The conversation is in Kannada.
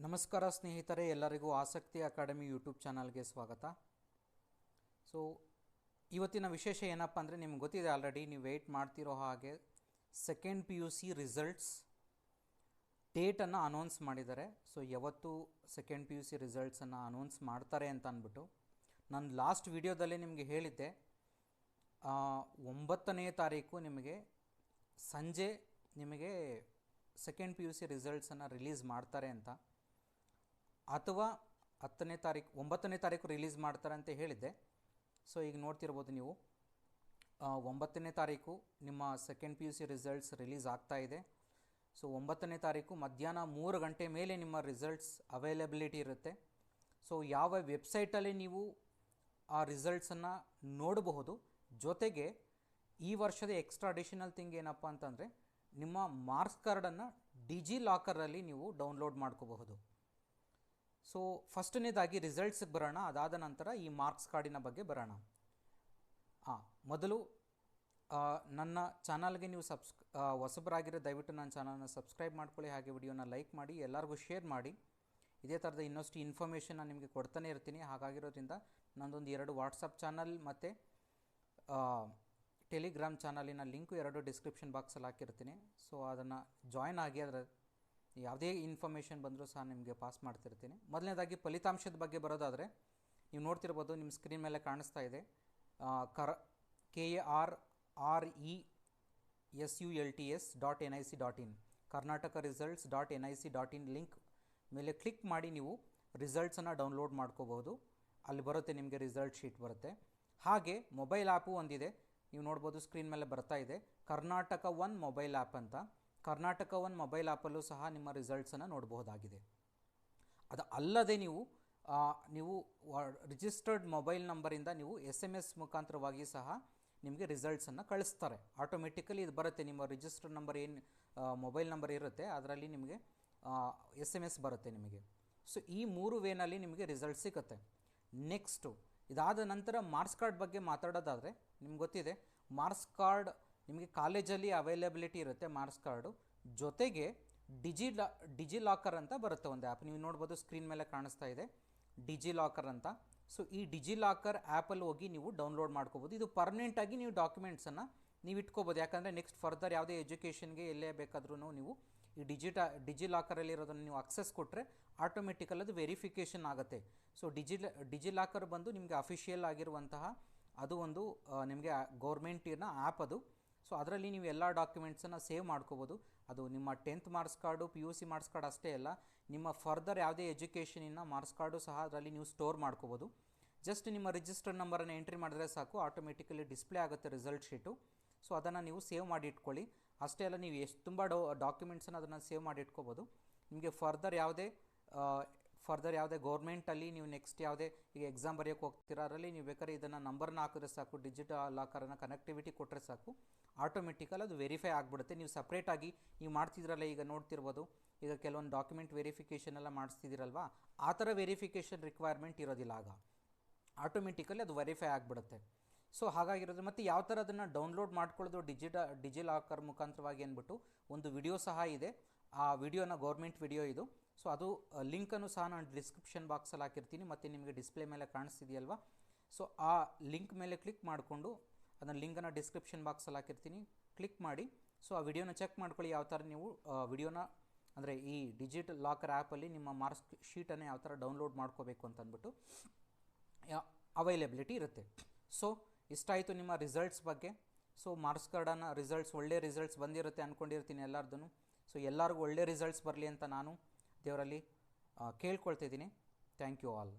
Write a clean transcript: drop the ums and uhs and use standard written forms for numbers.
ನಮಸ್ಕಾರ ಸ್ನೇಹಿತರೆ, ಎಲ್ಲರಿಗೂ ಆಸಕ್ತಿ ಅಕಾಡೆಮಿ ಯೂಟ್ಯೂಬ್ ಚಾನಲ್ಗೆ ಸ್ವಾಗತ. ಸೊ ಇವತ್ತಿನ ವಿಶೇಷ ಏನಪ್ಪ ಅಂದರೆ, ನಿಮ್ಗೆ ಗೊತ್ತಿದೆ ಆಲ್ರೆಡಿ, ನೀವು ವೆಯ್ಟ್ ಮಾಡ್ತಿರೋ ಹಾಗೆ ಸೆಕೆಂಡ್ PUC ರಿಸಲ್ಟ್ಸ್ ಡೇಟನ್ನು ಅನೌನ್ಸ್ ಮಾಡಿದ್ದಾರೆ. ಸೊ ಯಾವತ್ತು ಸೆಕೆಂಡ್ PUC ರಿಸಲ್ಟ್ಸನ್ನು ಅನೌನ್ಸ್ ಮಾಡ್ತಾರೆ ಅಂತ ಅಂದ್ಬಿಟ್ಟು ನಾನು ಲಾಸ್ಟ್ ವಿಡಿಯೋದಲ್ಲೇ ನಿಮಗೆ ಹೇಳಿದ್ದೆ. 9ನೇ ತಾರೀಕು ನಿಮಗೆ ಸಂಜೆ ನಿಮಗೆ ಸೆಕೆಂಡ್ PUC ರಿಸಲ್ಟ್ಸನ್ನು ರಿಲೀಸ್ ಮಾಡ್ತಾರೆ ಅಂತ, ಅಥವಾ 9ನೇ ತಾರೀಕು ರಿಲೀಸ್ ಮಾಡ್ತಾರೆ ಅಂತ ಹೇಳಿದ್ದೆ. ಸೊ ಈಗ ನೋಡ್ತಿರ್ಬೋದು ನೀವು, 9ನೇ ತಾರೀಕು ನಿಮ್ಮ ಸೆಕೆಂಡ್ PUC ರಿಸಲ್ಟ್ಸ್ ರಿಲೀಸ್ ಆಗ್ತಾ ಇದೆ. ಸೊ 9ನೇ ತಾರೀಕು ಮಧ್ಯಾಹ್ನ 3 ಗಂಟೆ ಮೇಲೆ ನಿಮ್ಮ ರಿಸಲ್ಟ್ಸ್ ಅವೈಲಬಿಲಿಟಿ ಇರುತ್ತೆ. ಸೊ ಯಾವ ವೆಬ್ಸೈಟಲ್ಲಿ ನೀವು ಆ ರಿಸಲ್ಟ್ಸನ್ನು ನೋಡಬಹುದು. ಜೊತೆಗೆ ಈ ವರ್ಷದ ಎಕ್ಸ್ಟ್ರಾ ಅಡಿಷನಲ್ ಥಿಂಗ್ ಏನಪ್ಪ ಅಂತಂದರೆ, ನಿಮ್ಮ ಮಾರ್ಕ್ಸ್ ಕಾರ್ಡನ್ನು ಡಿಜಿಲಾಕರಲ್ಲಿ ನೀವು ಡೌನ್ಲೋಡ್ ಮಾಡ್ಕೋಬಹುದು. ಸೊ ಫಸ್ಟನೇದಾಗಿ ರಿಸಲ್ಟ್ಸ್ಗೆ ಬರೋಣ, ಅದಾದ ನಂತರ ಈ ಮಾರ್ಕ್ಸ್ ಕಾರ್ಡಿನ ಬಗ್ಗೆ ಬರೋಣ. ಮೊದಲು ನನ್ನ ಚಾನಲ್ಗೆ ನೀವು ಹೊಸಬರಾಗಿರೋ ದಯವಿಟ್ಟು ನನ್ನ ಚಾನಲ್ನ ಸಬ್ಸ್ಕ್ರೈಬ್ ಮಾಡ್ಕೊಳ್ಳಿ, ಹಾಗೆ ವಿಡಿಯೋನ ಲೈಕ್ ಮಾಡಿ, ಎಲ್ಲರಿಗೂ ಶೇರ್ ಮಾಡಿ. ಇದೇ ಥರದ ಇನ್ನಷ್ಟು ಇನ್ಫಾರ್ಮೇಷನ್ ನಾನು ನಿಮಗೆ ಕೊಡ್ತಾನೆ ಇರ್ತೀನಿ. ಹಾಗಾಗಿರೋದ್ರಿಂದ ನನ್ನದೊಂದು 2 ವಾಟ್ಸಪ್ ಚಾನಲ್ ಮತ್ತು ಟೆಲಿಗ್ರಾಮ್ ಚಾನಲಿನ ಲಿಂಕು 2 ಡಿಸ್ಕ್ರಿಪ್ಷನ್ ಬಾಕ್ಸಲ್ಲಿ ಹಾಕಿರ್ತೀನಿ. ಸೊ ಅದನ್ನು ಜಾಯ್ನ್ ಆಗಿ, ಅದರ ಯಾವುದೇ ಇನ್ಫಾರ್ಮೇಷನ್ ಬಂದರೂ ಸಹ ನಿಮಗೆ ಪಾಸ್ ಮಾಡ್ತಿರ್ತೀನಿ. ಮೊದಲನೇದಾಗಿ ಫಲಿತಾಂಶದ ಬಗ್ಗೆ ಬರೋದಾದರೆ, ನೀವು ನೋಡ್ತಿರ್ಬೋದು, ನಿಮ್ಮ ಸ್ಕ್ರೀನ್ ಮೇಲೆ ಕಾಣಿಸ್ತಾ ಇದೆ, KARRESULTS.nic.in ಕರ್ನಾಟಕ results.nic.in ಲಿಂಕ್ ಮೇಲೆ ಕ್ಲಿಕ್ ಮಾಡಿ ನೀವು ರಿಸಲ್ಟ್ಸನ್ನು ಡೌನ್ಲೋಡ್ ಮಾಡ್ಕೋಬಹುದು. ಅಲ್ಲಿ ಬರುತ್ತೆ, ನಿಮಗೆ ರಿಸಲ್ಟ್ ಶೀಟ್ ಬರುತ್ತೆ. ಹಾಗೆ ಮೊಬೈಲ್ ಆ್ಯಪು ಒಂದಿದೆ, ನೀವು ನೋಡ್ಬೋದು ಸ್ಕ್ರೀನ್ ಮೇಲೆ ಬರ್ತಾ ಇದೆ, ಕರ್ನಾಟಕ ಒನ್ ಮೊಬೈಲ್ ಆ್ಯಪ್ ಅಂತ. ಕರ್ನಾಟಕ ಒನ್ ಮೊಬೈಲ್ ಆ್ಯಪಲ್ಲೂ ಸಹ ನಿಮ್ಮ ರಿಸಲ್ಟ್ಸನ್ನು ನೋಡಬಹುದಾಗಿದೆ. ಅದು ಅಲ್ಲದೆ ನೀವು ರಿಜಿಸ್ಟರ್ಡ್ ಮೊಬೈಲ್ ನಂಬರಿಂದ ನೀವು SMS ಮುಖಾಂತರವಾಗಿ ಸಹ ನಿಮಗೆ ರಿಸಲ್ಟ್ಸನ್ನು ಕಳಿಸ್ತಾರೆ. ಆಟೋಮೆಟಿಕಲಿ ಇದು ಬರುತ್ತೆ, ನಿಮ್ಮ ರಿಜಿಸ್ಟರ್ಡ್ ನಂಬರ್ ಏನು ಮೊಬೈಲ್ ನಂಬರ್ ಇರುತ್ತೆ ಅದರಲ್ಲಿ ನಿಮಗೆ SMS ಬರುತ್ತೆ ನಿಮಗೆ. ಸೊ ಈ 3 ವೇನಲ್ಲಿ ನಿಮಗೆ ರಿಸಲ್ಟ್ ಸಿಗುತ್ತೆ. ನೆಕ್ಸ್ಟು ಇದಾದ ನಂತರ ಮಾರ್ಕ್ಸ್ ಕಾರ್ಡ್ ಬಗ್ಗೆ ಮಾತಾಡೋದಾದರೆ, ನಿಮ್ಗೆ ಗೊತ್ತಿದೆ, ಮಾರ್ಕ್ಸ್ ಕಾರ್ಡ್ ನಿಮಗೆ ಕಾಲೇಜಲ್ಲಿ ಅವೈಲಬಿಲಿಟಿ ಇರುತ್ತೆ. ಮಾರ್ಕ್ಸ್ ಕಾರ್ಡು ಜೊತೆಗೆ ಡಿಜಿಲಾಕರ್ ಅಂತ ಬರುತ್ತೆ ಒಂದು ಆ್ಯಪ್, ನೀವು ನೋಡ್ಬೋದು ಸ್ಕ್ರೀನ್ ಮೇಲೆ ಕಾಣಿಸ್ತಾ ಇದೆ, ಡಿಜಿಲಾಕರ್ ಅಂತ. ಸೊ ಈ ಡಿಜಿಲಾಕರ್ ಆ್ಯಪಲ್ಲಿ ಹೋಗಿ ನೀವು ಡೌನ್ಲೋಡ್ ಮಾಡ್ಕೋಬೋದು. ಇದು ಪರ್ಮನೆಂಟಾಗಿ ನೀವು ಡಾಕ್ಯುಮೆಂಟ್ಸನ್ನು ನೀವು ಇಟ್ಕೋಬೋದು. ಯಾಕಂದರೆ ನೆಕ್ಸ್ಟ್ ಫರ್ದರ್ ಯಾವುದೇ ಎಜುಕೇಷನ್ಗೆ ಎಲ್ಲೇ ಬೇಕಾದ್ರೂ ನೀವು ಈ ಡಿಜಿಲಾಕರಲ್ಲಿರೋದನ್ನು ನೀವು ಅಕ್ಸೆಸ್ ಕೊಟ್ಟರೆ ಆಟೋಮೆಟಿಕಲ್ ಅದು ವೆರಿಫಿಕೇಷನ್ ಆಗುತ್ತೆ. ಸೊ ಡಿಜಿಲಾಕರ್ ಬಂದು ನಿಮಗೆ ಅಫಿಷಿಯಲ್ ಆಗಿರುವಂತಹ ಅದು ಒಂದು ನಿಮಗೆ ಗೌರ್ಮೆಂಟಿನ ಆ್ಯಪ್ ಅದು. ಸೊ ಅದರಲ್ಲಿ ನೀವು ಎಲ್ಲ ಡಾಕ್ಯುಮೆಂಟ್ಸನ್ನು ಸೇವ್ ಮಾಡ್ಕೋಬೋದು. ಅದು ನಿಮ್ಮ 10th marks card, PUC marks card ಅಷ್ಟೇ ಅಲ್ಲ, ನಿಮ್ಮ ಫರ್ದರ್ ಯಾವುದೇ ಎಜುಕೇಷನಿನ ಮಾರ್ಕ್ಸ್ ಕಾರ್ಡು ಸಹ ಅದರಲ್ಲಿ ನೀವು ಸ್ಟೋರ್ ಮಾಡ್ಕೋಬೋದು. ಜಸ್ಟ್ ನಿಮ್ಮ ರಿಜಿಸ್ಟರ್ಡ್ ನಂಬರನ್ನು ಎಂಟ್ರಿ ಮಾಡಿದ್ರೆ ಸಾಕು, ಆಟೋಮೆಟಿಕಲಿ ಡಿಸ್ಪ್ಲೇ ಆಗುತ್ತೆ ರಿಸಲ್ಟ್ ಶೀಟು. ಸೊ ಅದನ್ನು ನೀವು ಸೇವ್ ಮಾಡಿ ಇಟ್ಕೊಳ್ಳಿ. ಅಷ್ಟೇ ಅಲ್ಲ, ನೀವು ಎಷ್ಟು ತುಂಬ ಡಾಕ್ಯುಮೆಂಟ್ಸನ್ನು ಅದನ್ನು ಸೇವ್ ಮಾಡಿ ಇಟ್ಕೋಬೋದು. ನಿಮಗೆ ಫರ್ದರ್ ಯಾವುದೇ ಗೌರ್ಮೆಂಟಲ್ಲಿ ನೀವು ನೆಕ್ಸ್ಟ್ ಯಾವುದೇ ಈಗ ಎಕ್ಸಾಮ್ ಬರೆಯೋಕ್ಕೆ ಹೋಗ್ತೀರಾ, ಅದರಲ್ಲಿ ನೀವು ಬೇಕಾದ್ರೆ ಇದನ್ನು ನಂಬರ್ನ ಹಾಕಿದ್ರೆ ಸಾಕು, ಡಿಜಿಟಲ್ ಲಾಕರನ್ನು ಕನೆಕ್ಟಿವಿಟಿ ಕೊಟ್ಟರೆ ಸಾಕು, ಆಟೋಮೆಟಿಕಲ್ ಅದು ವೆರಿಫೈ ಆಗಿಬಿಡುತ್ತೆ. ನೀವು ಸಪ್ರೇಟಾಗಿ ನೀವು ಮಾಡ್ತಿದ್ರಲ್ಲ, ಈಗ ನೋಡ್ತಿರ್ಬೋದು, ಈಗ ಕೆಲವೊಂದು ಡಾಕ್ಯುಮೆಂಟ್ ವೆರಿಫಿಕೇಷನ್ ಎಲ್ಲ ಮಾಡಿಸ್ತಿದ್ದೀರಲ್ವಾ, ಆ ಥರ ವೆರಿಫಿಕೇಷನ್ ರಿಕ್ವೈರ್ಮೆಂಟ್ ಇರೋದಿಲ್ಲ. ಆಗ ಆಟೋಮೆಟಿಕಲಿ ಅದು ವೆರಿಫೈ ಆಗಿಬಿಡುತ್ತೆ. ಸೊ ಹಾಗಾಗಿರೋದು, ಮತ್ತು ಯಾವ ಥರ ಅದನ್ನು ಡೌನ್ಲೋಡ್ ಮಾಡ್ಕೊಳ್ಳೋದು ಡಿಜಿಲಾಕರ್ ಮುಖಾಂತರವಾಗಿ ಅಂದ್ಬಿಟ್ಟು ಒಂದು ವಿಡಿಯೋ ಸಹ ಇದೆ. ಆ ವಿಡಿಯೋನ ಗೌರ್ಮೆಂಟ್ ವಿಡಿಯೋ ಇದು. ಸೊ ಅದು ಲಿಂಕನ್ನು ಸಹ ನಾನು ಡಿಸ್ಕ್ರಿಪ್ಷನ್ ಬಾಕ್ಸಲ್ಲಿ ಹಾಕಿರ್ತೀನಿ, ಮತ್ತು ನಿಮಗೆ ಡಿಸ್ಪ್ಲೇ ಮೇಲೆ ಕಾಣಿಸ್ತಿದೆಯಲ್ವಾ. ಸೊ ಆ ಲಿಂಕ್ ಮೇಲೆ ಕ್ಲಿಕ್ ಮಾಡಿಕೊಂಡು, ಅದನ್ನು ಲಿಂಕನ್ನು ಡಿಸ್ಕ್ರಿಪ್ಷನ್ ಬಾಕ್ಸಲ್ಲಿ ಹಾಕಿರ್ತೀನಿ, ಕ್ಲಿಕ್ ಮಾಡಿ. ಸೊ ಆ ವಿಡಿಯೋನ ಚೆಕ್ ಮಾಡ್ಕೊಳ್ಳಿ, ಯಾವ ಥರ ನೀವು ವಿಡಿಯೋನ ಅಂದರೆ ಈ ಡಿಜಿಟಲ್ ಲಾಕರ್ ಆ್ಯಪಲ್ಲಿ ನಿಮ್ಮ ಮಾರ್ಕ್ಸ್ ಶೀಟನ್ನು ಯಾವ ಥರ ಡೌನ್ಲೋಡ್ ಮಾಡ್ಕೋಬೇಕು ಅಂತಂದ್ಬಿಟ್ಟು ಅವೈಲಬಿಲಿಟಿ ಇರುತ್ತೆ. ಸೊ ಇಷ್ಟಾಯಿತು ನಿಮ್ಮ ರಿಸಲ್ಟ್ಸ್ ಬಗ್ಗೆ. ಸೊ ಮಾರ್ಕ್ಸ್ ಕಾರ್ಡನ್ನು ಒಳ್ಳೆ ರಿಸಲ್ಟ್ಸ್ ಬಂದಿರುತ್ತೆ ಅಂದ್ಕೊಂಡಿರ್ತೀನಿ ಎಲ್ಲರದ್ದು. ಸೊ ಎಲ್ಲರಿಗೂ ಒಳ್ಳೆ ರಿಸಲ್ಟ್ಸ್ ಬರಲಿ ಅಂತ ನಾನು ದೇವರಲ್ಲಿ ಕೇಳ್ಕೊಳ್ತಿದ್ದೀನಿ. Thank you all.